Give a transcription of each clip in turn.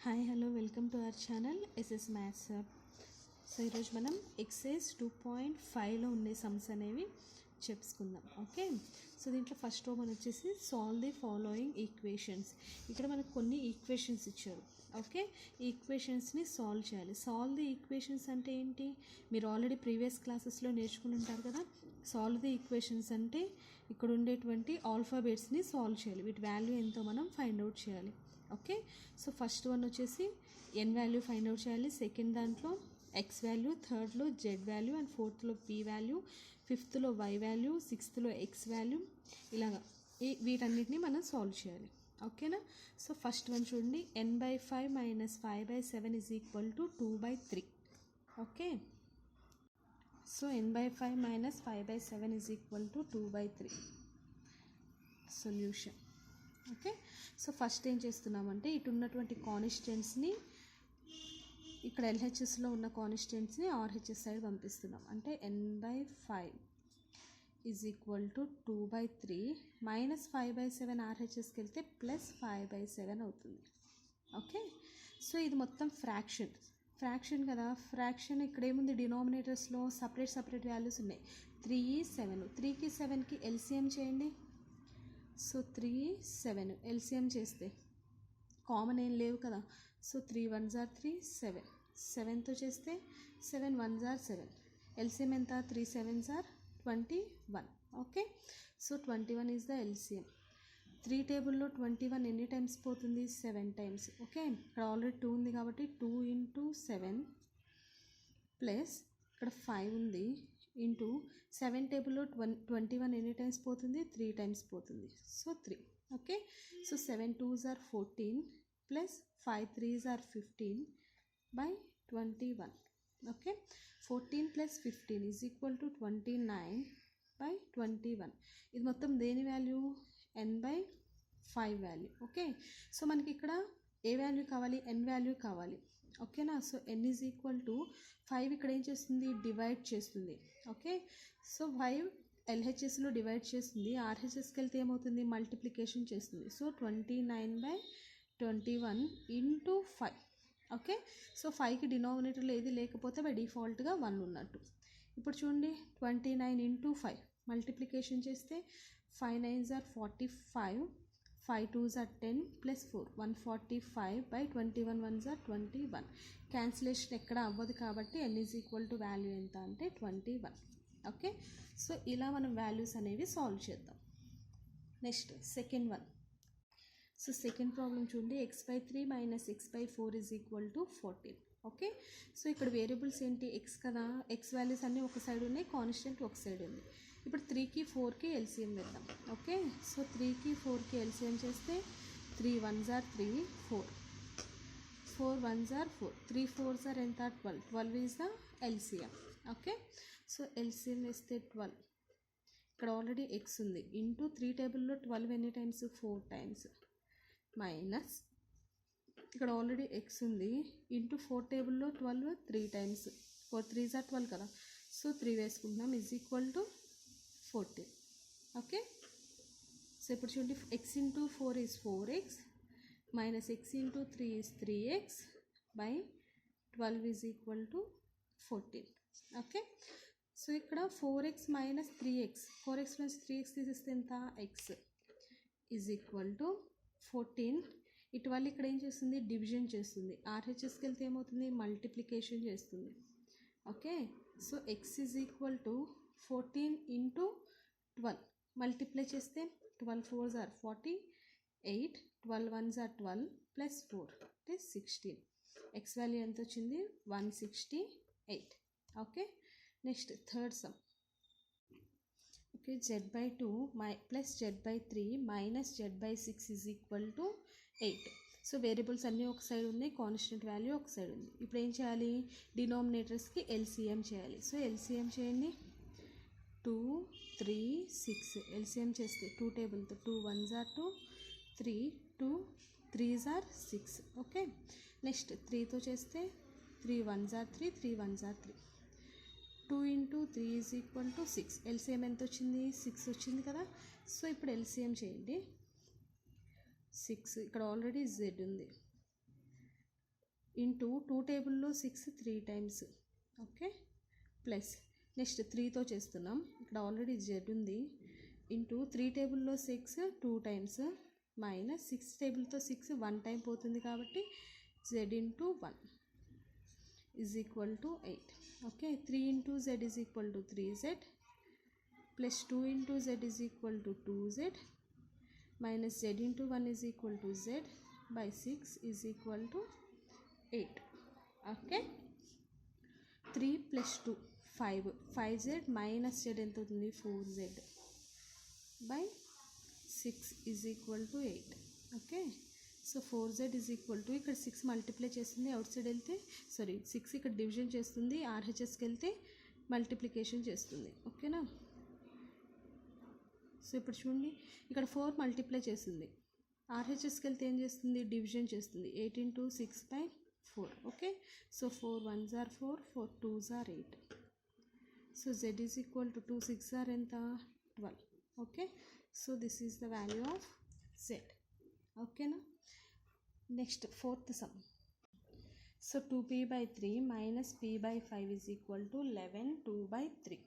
Hi hello welcome to our channel SS maths hub. So ఈరోజు మనం excise 2.5లో ఉండే sums అనేవి చెప్పుకుందాం. ఓకే, సో దీంట్లో ఫస్ట్ మనం వచ్చేసి సాల్వ్ ది ఫాలోయింగ్ ఈక్వేషన్స్. ఇక్కడ మనకు కొన్ని ఈక్వేషన్స్ ఇచ్చారు. ఓకే, ఈ ఈక్వేషన్స్ని సాల్వ్ చేయాలి. సాల్వ్ ది ఈక్వేషన్స్ అంటే ఏంటి, మీరు ఆల్రెడీ ప్రీవియస్ క్లాసెస్లో నేర్చుకుని ఉంటారు కదా. సాల్వ్ ది ఈక్వేషన్స్ అంటే ఇక్కడ ఉండేటువంటి ఆల్ఫాబెట్స్ని సాల్వ్ చేయాలి, వీటి వాల్యూ ఎంతో మనం ఫైండ్ అవుట్ చేయాలి. ఓకే, సో ఫస్ట్ వన్ వచ్చేసి ఎన్ వాల్యూ ఫైండ్ అవుట్ చేయాలి, సెకండ్ దాంట్లో ఎక్స్ వాల్యూ, థర్డ్లో జెడ్ వాల్యూ, అండ్ ఫోర్త్లో పీ వాల్యూ, ఫిఫ్త్లో వై వాల్యూ, సిక్స్త్లో ఎక్స్ వాల్యూ, ఇలాగా వీటన్నిటిని మనం సాల్వ్ చేయాలి. ఓకేనా, సో ఫస్ట్ వన్ చూడండి, n/5 - 5/7 is equal to 2/3. Okay, so n/5 - 5/7 is equal to 2/3 solution. Okay, so first ఏం చేస్తున్నామంటే ఇటు ఉన్నటువంటి కాన్స్టెంట్స్ని ఇక్కడ ఎల్హెచ్ఎస్లో ఉన్న కాన్స్టెంట్స్ని ఆర్హెచ్ఎస్ సైడ్ పంపిస్తున్నాం. అంటే n/5 ఈజ్ ఈక్వల్ టు 2/3 - 5/7 ఆర్హెచ్ఎస్కి వెళ్తే +5/7 అవుతుంది. ఓకే, సో ఇది మొత్తం ఫ్రాక్షన్ కదా. ఫ్రాక్షన్ ఇక్కడ ఏముంది, డినామినేటర్స్లో సపరేట్ వాల్యూస్ ఉన్నాయి. 3, 7, 3కి 7కి ఎల్సిఎం చేయండి. సో 3, 7 ఎల్సిఎం చేస్తే కామన్ ఏం లేవు కదా. సో 3 1s are 3, 7, 7తో చేస్తే 7 1s are 7, ఎల్సిఎం ఎంత, 3 7s are 21. Okay, so 21 is the LCM. 3 టేబుల్లో 21 ఎన్ని టైమ్స్ పోతుంది, 7 టైమ్స్. ఓకే, ఇక్కడ ఆల్రెడీ 2 ఉంది కాబట్టి 2 × 7 ప్లస్ ఇక్కడ 5 ఉంది ఇంటూ 7 టేబుల్లో 21 ఎన్ని టైమ్స్ పోతుంది, 3 టైమ్స్ పోతుంది. So 3. Okay, so 7 2s are 14 plus 5 3s are 15/21. Okay, 14 + 15 is equal to 29/21. ఇది మొత్తం దేని value, n/5 value. Okay, so మనకి ఇక్కడ ఏ వాల్యూ కావాలి, n వాల్యూ కావాలి. ఓకేనా, so n is equal to 5 ఇక్కడ ఏం చేస్తుంది, డివైడ్ చేస్తుంది. ఓకే, సో 5 ఎల్హెచ్ఎస్లో డివైడ్ చేస్తుంది, ఆర్హెచ్ఎస్కి వెళ్తే ఏమవుతుంది, మల్టిప్లికేషన్ చేస్తుంది. సో 29/21 × 5. ఓకే, సో 5కి డినామినేటర్లో ఏది లేకపోతే బై డిఫాల్ట్గా 1 ఉన్నట్టు. ఇప్పుడు చూడండి, 29 × 5 మల్టిప్లికేషన్ చేస్తే 5 9s are 45, 5 2s are 10 plus 4 145/21 1s are 21. Cancellation ఎక్కడ అవ్వదు కాబట్టి n is equal to value ఎంత అంటే 21. ఓకే, సో ఇలా మనం వాల్యూస్ అనేవి సాల్వ్ చేద్దాం. Next second one. So second problem చూడండి, x/3 - x/4 is equal to 14. Okay, so ఇక్కడ వేరియబుల్స్ ఏంటి, ఎక్స్ కదా. ఎక్స్ వాల్యూస్ అన్నీ ఒక సైడ్ ఉన్నాయి, కాన్స్టెంట్ ఒక సైడ్ ఉంది. ఇప్పుడు 3కి 4కి ఎల్సిఎం వేద్దాం. ఓకే, సో 3కి 4కి ఎల్సిఎం చేస్తే 3 1s are 3, 4 4 1s are 4, 3 4s are ఎంత, 12. 12 is the LCM. Okay, so LCM వేస్తే 12. ఇక్కడ ఆల్రెడీ ఎక్స్ ఉంది ఇంటూ 3 టేబుల్లో 12 ఎన్ని టైమ్స్, 4 టైమ్స్, మైనస్ ఇక్కడ ఆల్రెడీ ఎక్స్ ఉంది ఇంటూ 4 టేబుల్లో 12 3 టైమ్స్, 4 3s are 12 కదా. సో 3 వేసుకుంటున్నాం is equal to 14. Okay, so ఇప్పుడు చూడండి, x × 4 is 4x minus x × 3 is 3x by 12 is equal to 14. Okay, so ఇక్కడ 4x - 3x, 4x - 3x తీసేస్తే ఎంత, x ఈజ్ ఈక్వల్ టు 14. ఇటువల్ల ఇక్కడ ఏం చేస్తుంది, డివిజన్ చేస్తుంది. ఆర్హెచ్ఎస్కి వెళ్తే ఏమవుతుంది, మల్టిప్లికేషన్ చేస్తుంది. Okay, so x is equal to 14 × 12 multiply చేస్తే 12 4s are 48, 12 1s are 12 plus 4 అంటే 16. ఎక్స్ వాల్యూ ఎంత వచ్చింది, 168. Okay, next third sum. Okay, z/2 plus z/3 minus z/6 is equal to 8. So variables అన్నీ ఒక సైడ్ ఉన్నాయి, constant value ఒక side ఉంది. ఇప్పుడు ఏం చేయాలి, డినామినేటర్స్కి ఎల్సిఎం చేయాలి. సో ఎల్సిఎం చేయండి. 2 3 6 ఎల్సిఎం చేస్తే 2 టేబుల్తో 2 1s are 2, 3 2 3s are 6. Okay, next 3తో చేస్తే 3 1s are 3, 3 1s are 3. 2 × 3 is equal to 6. LCM ఎంత వచ్చింది, 6 వచ్చింది కదా. సో ఇప్పుడు ఎల్సిఎం చేయండి. 6 ఇక్కడ ఆల్రెడీ z ఉంది, ఇంటూ 2 టేబుల్లో 6 3 టైమ్స్, ఓకే, ప్లస్ నెక్స్ట్ 3తో చేస్తున్నాం, ఇక్కడ ఆల్రెడీ జెడ్ ఉంది, ఇంటూ 3 టేబుల్లో 6 2 టైమ్స్ మైనస్ 6 టేబుల్తో 6 1 టైం పోతుంది కాబట్టి z into 1 is equal to 8. Okay, 3 into z is equal to 3z plus 2 into z is equal to 2z minus z into 1 is equal to z by 6 is equal to 8. Okay, 3 plus 2 5, 5z minus z ఎంత అవుతుంది 4z by 6 is equal to 8. Okay, so 4z is equal to ఇక్కడ 6 multiply చేస్తుంది out side వెళ్తే, sorry 6 ఇక్కడ division చేస్తుంది, ఆర్హెచ్ఎస్కి వెళ్తే multiplication చేస్తుంది. ఓకేనా, సో ఇప్పుడు చూడండి ఇక్కడ 4 మల్టిప్లై చేస్తుంది, ఆర్హెచ్ఎస్కి వెళ్తే ఏం చేస్తుంది డివిజన్ చేస్తుంది, 8 into 6 by 4. Okay, so 4 1s are 4, 4 2s are 8. So z is equal to 2 6 are ఎంత 12. Okay, so this is the value of z. ఓకేనా, next fourth sum. So 2p by 3 minus p by 5 is equal to 11 2 by 3.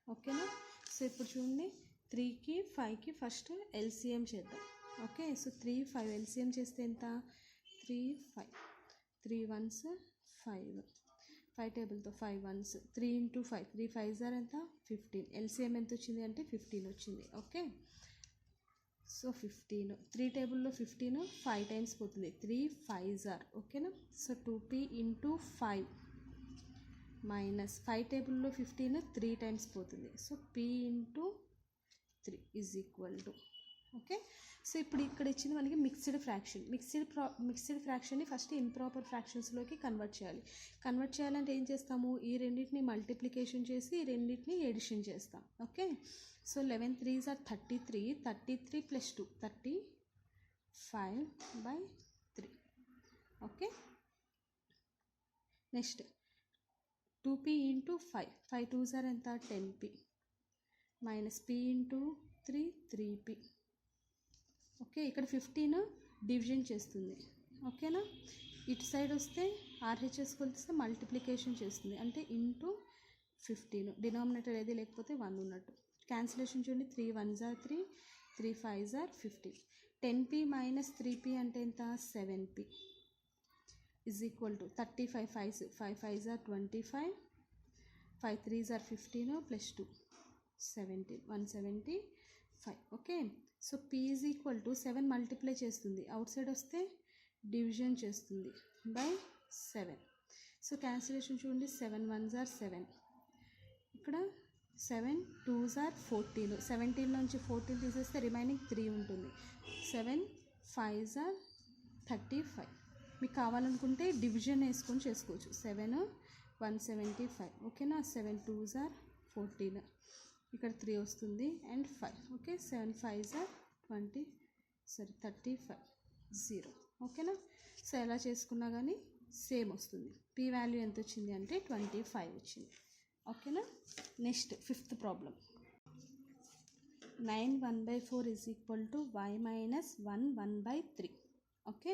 ఓకేనా, so ఇప్పుడు చూడండి 3కి 5కి first LCM చేద్దాం. Okay, so 3 5 LCM చేస్తే ఎంత 3 5 3 1s 5 5 టేబుల్తో 5 1s 3 into 5 3 5s are ఎంత 15. ఎల్సిఎం ఎంత వచ్చింది అంటే 15 వచ్చింది. ఓకే, సో 15 3 టేబుల్లో 15 5 టైమ్స్ పోతుంది, 3 5s are. ఓకేనా, సో 2p ఇంటూ 5 మైనస్ 5 టేబుల్లో 15 3 టైమ్స్ పోతుంది, so p into 3 is equal to. Okay, so ఇప్పుడు ఇక్కడ ఇచ్చింది మనకి మిక్స్డ్ ఫ్రాక్షన్. మిక్స్డ్ ఫ్రాక్షన్ని ఫస్ట్ ఇంప్రాపర్ ఫ్రాక్షన్స్లోకి కన్వర్ట్ చేయాలి. కన్వర్ట్ చేయాలంటే ఏం చేస్తాము, ఈ రెండింటిని మల్టిప్లికేషన్ చేసి ఈ రెండింటిని ఎడిషన్ చేస్తాం. Okay, so 11 3s are 33, 33 plus 2 35 by 3. Okay, next 2p into 5 5 2s are ఎంత 10p minus p into 3 3p. Okay, ఇక్కడ 15 డివిజన్ చేస్తుంది. ఓకేనా, ఇటు సైడ్ వస్తే ఆర్హెచ్ఎస్కి వస్తే మల్టిప్లికేషన్ చేస్తుంది, అంటే ఇంటూ 15 డినామినేటర్ ఏది లేకపోతే 1 ఉన్నట్టు. క్యాన్సిలేషన్ చూడండి 3 1s are 3 3 5s are 15. 10p minus 3p అంటే ఎంత 7p is equal to 35 5 5s are 25 5 3s are 15 plus 2 17 175. Okay, so p is equal to 7 multiply చేస్తుంది, అవుట్ సైడ్ వస్తే డివిజన్ చేస్తుంది బై 7. సో క్యాన్సిలేషన్ చూడండి 7 1s are 7, ఇక్కడ 7 2s are 14, 17 నుంచి 14 తీసేస్తే remaining 3 ఉంటుంది, 7 5s are 35. మీకు కావాలనుకుంటే డివిజన్ వేసుకొని చేసుకోవచ్చు, 7 175. ఓకేనా, 7 2s are 14, ఇక్కడ 3 వస్తుంది అండ్ 5. Okay, 7 5s are 35 0. ఓకేనా, సో ఎలా చేసుకున్నా కానీ సేమ్ వస్తుంది. p వాల్యూ ఎంత వచ్చింది అంటే 25 వచ్చింది. ఓకేనా, next fifth problem. 9 1/4 is equal to y minus 1 1/3. Okay,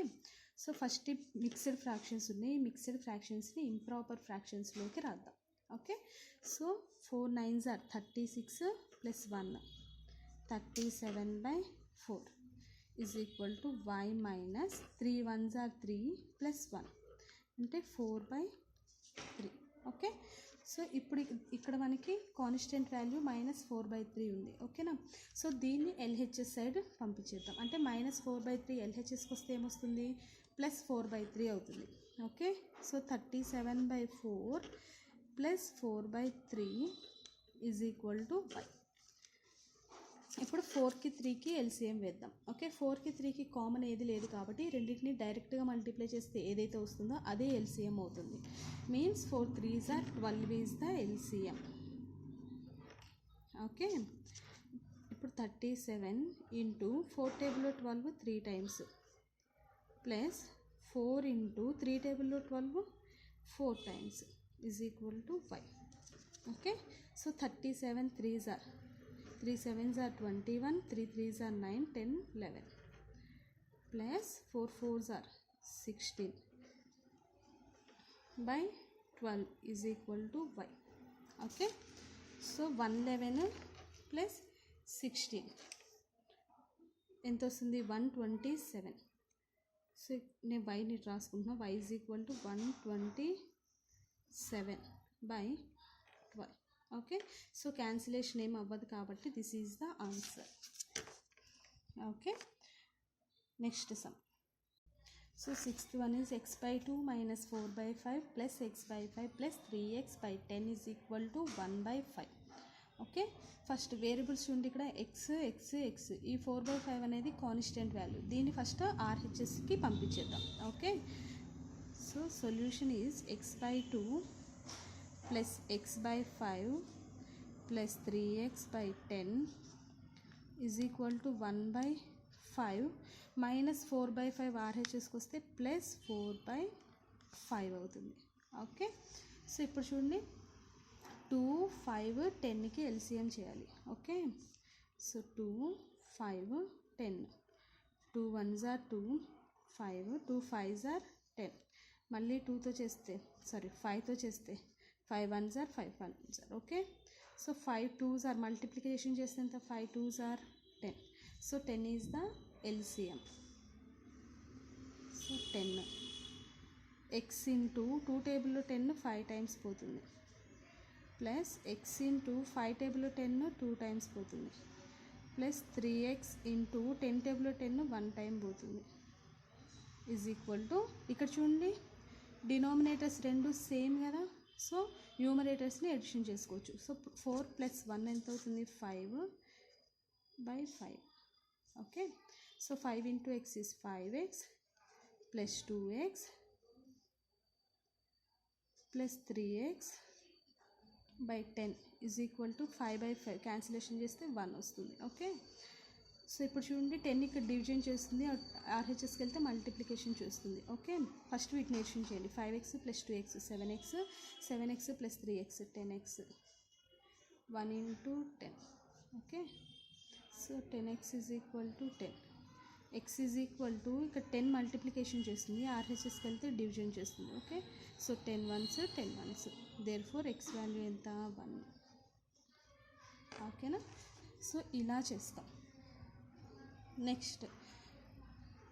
so first mixed fractions ఉన్నాయి, ఈ మిక్స్డ్ ఫ్రాక్షన్స్ని ఇంప్రాపర్ ఫ్రాక్షన్స్లోకి రాద్దాం. Okay, so 4 9s are 36 plus 1 37/4 is equal to y minus 3 1s are 3 plus 1 అంటే 4/3. ఓకే, సో ఇప్పుడు ఇక్కడ మనకి కాన్స్టెంట్ వాల్యూ -4/3 ఉంది. ఓకేనా, so దీన్ని ఎల్హెచ్ఎస్ సైడ్ పంపించేద్దాం, అంటే -4/3 ఎల్హెచ్ఎస్కి వస్తే ఏమొస్తుంది +4/3 అవుతుంది. Okay, so 37/4 plus 4/3 is equal to y. ఇప్పుడు 4కి 3కి ఎల్సిఎం వేద్దాం. ఓకే, 4కి 3కి కామన్ ఏది లేదు కాబట్టి రెండింటిని డైరెక్ట్గా మల్టిప్లై చేస్తే ఏదైతే వస్తుందో అదే ఎల్సిఎం అవుతుంది. Means 4 3s are 12 is the LCM. Okay, ఇప్పుడు 37 ఇంటూ 4 టేబుల్లో 12 3 టైమ్స్ ప్లస్ 4 ఇంటూ 3 టేబుల్లో 12 4 times is equal to y. Okay, so 37 3s are 3 7s are 21 3 3s are 9 10 11 plus 4 4s are 16 by 12 is equal to y. Okay, so 111 plus 16 ఎంత వస్తుంది 127. So నేను వైని రాసుకుంటున్నా, y is equal to 127 by 12. Okay, so cancellation ఏం అవ్వదు కాబట్టి this is the answer. Okay, next some. So sixth one is x by 2 minus 4 by 5 plus x by 5 plus 3x by 10 is equal to 1 by 5. Okay, first variables చూడండి, ఇక్కడ x x x, ఈ 4/5 అనేది constant value. దీన్ని first ఆర్హెచ్ఎస్కి పంపించేద్దాం. Okay, so solution is x by 2 plus x by 5 plus 3x by 10 is equal to 1 by 5 minus 4/5 ఆర్హెచ్ఎస్కి వస్తే plus 4/5 అవుతుంది. Okay, so ఇప్పుడు చూడండి 2, 5, 10కి ఎల్సిఎం చేయాలి. Okay, so 2, 5, 10, 2 1s are 2, 5, 2 5s are 10, మళ్ళీ 2తో చేస్తే 5తో చేస్తే 5 1s are 5 1s are. Okay, so 5 2s are multiplication చేస్తే ఎంత 5 2s are 10. So 10 is the LCM. So 10 X into 2 టేబుల్లో 10 5 టైమ్స్ పోతుంది, ప్లస్ ఎక్స్ ఇంటూ 5 టేబుల్లో 10 2 టైమ్స్ పోతుంది, ప్లస్ 3x ఇంటూ 10 టేబుల్లో 10 1 టైం పోతుంది, ఈజ్ ఈక్వల్ టు, ఇక్కడ చూడండి డినామినేటర్స్ రెండు సేమ్ కదా, సో న్యూమరేటర్స్ని ఎడిషన్ చేసుకోవచ్చు. సో 4 + 1 ఎంత అవుతుంది 5/5. Okay, so 5 into x is 5x plus 2x plus 3x by 10 is equal to 5/5. Cancellation చేస్తే 1 వస్తుంది. ఓకే, సో ఇప్పుడు చూడండి 10 ఇక్కడ డివిజన్ చేస్తుంది, ఆర్హెచ్ఎస్కి వెళ్తే మల్టిప్లికేషన్ చేస్తుంది. ఓకే, ఫస్ట్ వీటిని ఎడిషన్ చేయండి. 5x plus 2x 7x, 7x plus 3x 10x, 1 into 10. Okay, so 10x is equal to 10. x is equal to, ఇక్కడ 10 మల్టిప్లికేషన్ చేస్తుంది, ఆర్హెచ్ఎస్కి వెళ్తే డివిజన్ చేస్తుంది. Okay, so 10 1s 10 1s, therefore x value ఎంత 1. ఓకేనా, so ఇలా చేస్తాం.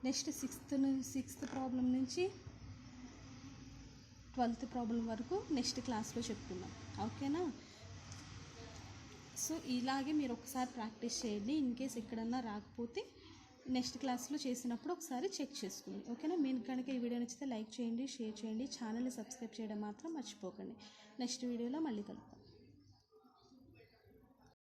నెక్స్ట్ సిక్స్త్ ప్రాబ్లం నుంచి 12th problem వరకు నెక్స్ట్ క్లాస్లో చెప్తున్నాం. ఓకేనా, సో ఇలాగే మీరు ఒకసారి ప్రాక్టీస్ చేయండి. ఇన్ కేస్ ఎక్కడన్నా రాకపోతే నెక్స్ట్ క్లాస్లో చేసినప్పుడు ఒకసారి చెక్ చేసుకోండి. ఓకేనా, మీరు కనుక ఈ వీడియో నచ్చితే లైక్ చేయండి, షేర్ చేయండి, ఛానల్ని సబ్స్క్రైబ్ చేయడం మాత్రం మర్చిపోకండి. నెక్స్ట్ వీడియోలో మళ్ళీ కలుద్దాం.